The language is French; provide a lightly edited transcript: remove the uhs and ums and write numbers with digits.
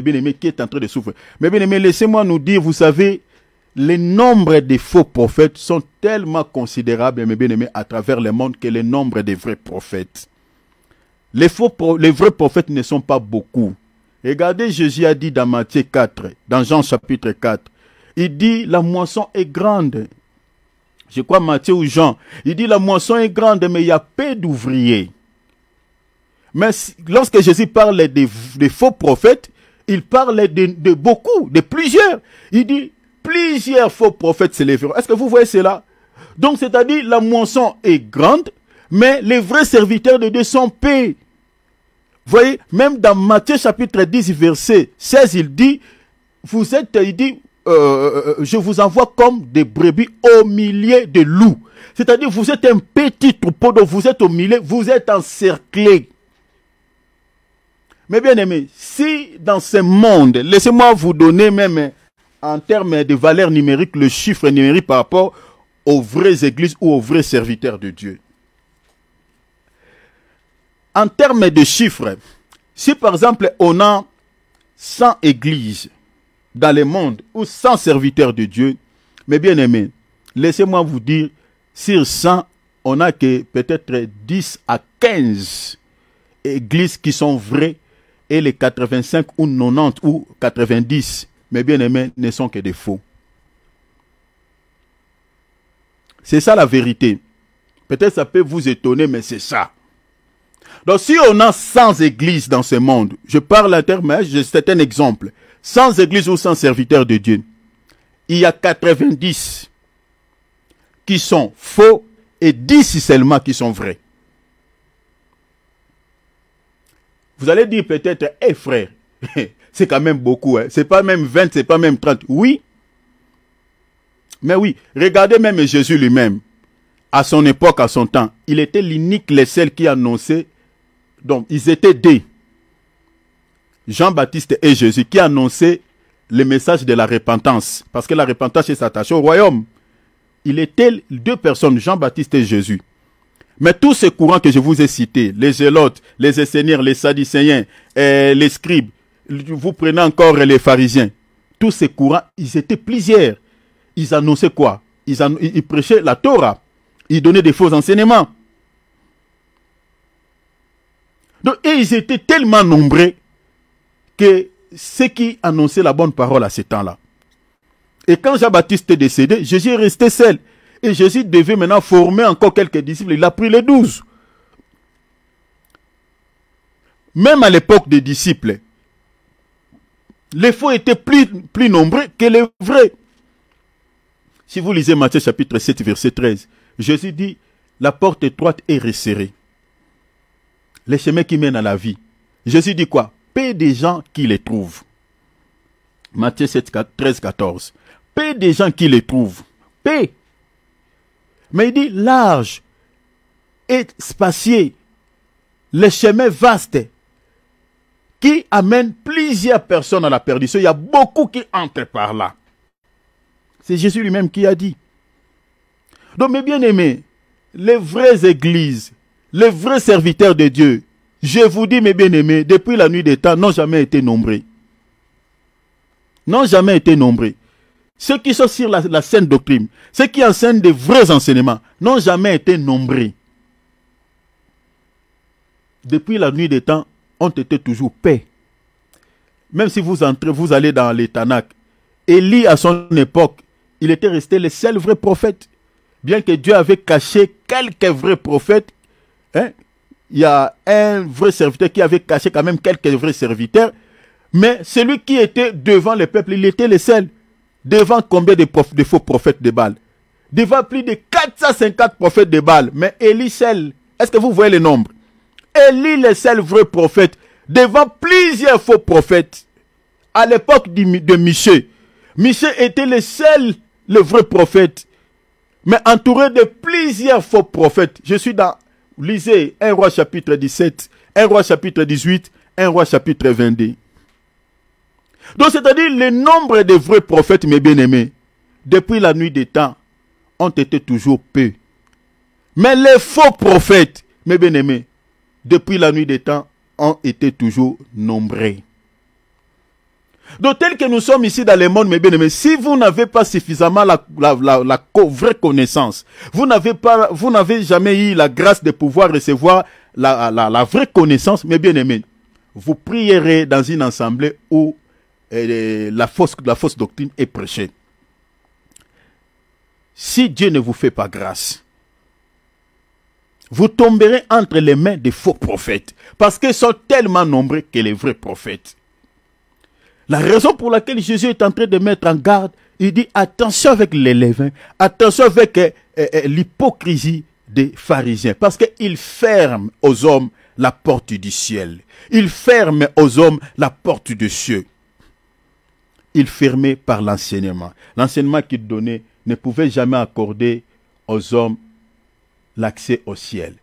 bien-aimé, qui est en train de souffrir. Mais bien-aimé, laissez-moi nous dire, vous savez, les nombres des faux prophètes sont tellement considérables, mes bien-aimés, à travers le monde, que le nombre des vrais prophètes. Les vrais prophètes ne sont pas beaucoup. Regardez, Jésus a dit dans Matthieu 4, dans Jean chapitre 4, il dit, la moisson est grande. Je crois Matthieu ou Jean. Il dit, la moisson est grande, mais il y a peu d'ouvriers. Mais lorsque Jésus parle des faux prophètes, il parle de beaucoup, de plusieurs. Il dit, plusieurs faux prophètes s'élèveront. Est-ce que vous voyez cela? Donc, c'est-à-dire, la moisson est grande, mais les vrais serviteurs de Dieu sont peu. Vous voyez, même dans Matthieu chapitre 10, verset 16, il dit, je vous envoie comme des brebis au milieu de loups. C'est-à-dire, vous êtes un petit troupeau, donc vous êtes au milieu, vous êtes encerclés. Mais bien aimé, si dans ce monde, laissez-moi vous donner même en termes de valeur numérique, le chiffre numérique par rapport aux vraies églises ou aux vrais serviteurs de Dieu. En termes de chiffres, si par exemple on a 100 églises dans le monde ou 100 serviteurs de Dieu, mais bien aimé, laissez-moi vous dire, sur 100, on n'a que peut-être 10 à 15 églises qui sont vraies et les 85 ou 90 ou 90, mais bien aimé, ne sont que des faux. C'est ça la vérité. Peut-être ça peut vous étonner, mais c'est ça. Donc si on a 100 églises dans ce monde, je parle en termes, c'est un exemple, 100 églises ou 100 serviteurs de Dieu, il y a 90 qui sont faux et 10 seulement qui sont vrais. Vous allez dire peut-être, hé frère, c'est quand même beaucoup, hein? C'est pas même 20, c'est pas même 30. Oui, mais oui, regardez même Jésus lui-même, à son époque, à son temps, il était l'unique, les seuls qui annonçaient. Donc, ils étaient deux. Jean-Baptiste et Jésus qui annonçaient le message de la repentance. Parce que la repentance est attachée au royaume. Il était deux personnes, Jean-Baptiste et Jésus. Mais tous ces courants que je vous ai cités, les zélotes, les esséniens, les sadducéens, les scribes, vous prenez encore les pharisiens, tous ces courants, ils étaient plusieurs. Ils annonçaient quoi? Ils prêchaient la Torah. Ils donnaient des faux enseignements. Donc, et ils étaient tellement nombreux que ceux qui annonçaient la bonne parole à ce temps-là. Et quand Jean-Baptiste est décédé, Jésus est resté seul. Et Jésus devait maintenant former encore quelques disciples. Il a pris les 12. Même à l'époque des disciples, les faux étaient plus nombreux que les vrais. Si vous lisez Matthieu chapitre 7, verset 13, Jésus dit, la porte étroite est resserrée. Les chemins qui mènent à la vie. Jésus dit quoi? Peu de gens qui les trouvent. Matthieu 7, 13, 14. Peu de gens qui les trouvent. Peu. Mais il dit large et spacieux. Les chemins vastes qui amènent plusieurs personnes à la perdition. Il y a beaucoup qui entrent par là. C'est Jésus lui-même qui a dit. Donc mes bien-aimés, les vraies églises, les vrais serviteurs de Dieu, je vous dis mes bien-aimés, depuis la nuit des temps, n'ont jamais été nombreux. N'ont jamais été nombreux. Ceux qui sont sur la saine doctrine, ceux qui enseignent des vrais enseignements, n'ont jamais été nombreux. Depuis la nuit des temps, ont été toujours paix. Même si vous entrez, vous allez dans les Tanakh, Élie à son époque, il était resté le seul vrai prophète. Bien que Dieu avait caché quelques vrais prophètes, hein, il y a un vrai serviteur qui avait caché quand même quelques vrais serviteurs, mais celui qui était devant le peuple, il était le seul. Devant combien de faux prophètes de Baal? Devant plus de 450 prophètes de Baal, mais Élie seul. Est-ce que vous voyez le nombre? Élie le seul vrai prophète, devant plusieurs faux prophètes. À l'époque de Michée, Michée était le vrai prophète, mais entouré de plusieurs faux prophètes. Je suis dans, lisez 1 Roi chapitre 17, 1 Roi chapitre 18, 1 Roi chapitre 22. Donc c'est-à-dire le nombre de vrais prophètes, mes bien-aimés, depuis la nuit des temps, ont été toujours peu. Mais les faux prophètes, mes bien-aimés, depuis la nuit des temps, ont été toujours nombreux. Donc tel que nous sommes ici dans le monde, mes bien-aimés, si vous n'avez pas suffisamment la vraie connaissance, vous n'avez jamais eu la grâce de pouvoir recevoir la vraie connaissance, mes bien-aimés, vous prierez dans une assemblée où la fausse doctrine est prêchée. Si Dieu ne vous fait pas grâce, vous tomberez entre les mains des faux prophètes, parce qu'ils sont tellement nombreux que les vrais prophètes. La raison pour laquelle Jésus est en train de mettre en garde, il dit attention avec les levains, attention avec l'hypocrisie des pharisiens, parce qu'ils ferment aux hommes la porte du ciel. Ils ferment aux hommes la porte du ciel. Ils fermaient par l'enseignement. L'enseignement qu'ils donnaient ne pouvait jamais accorder aux hommes l'accès au ciel.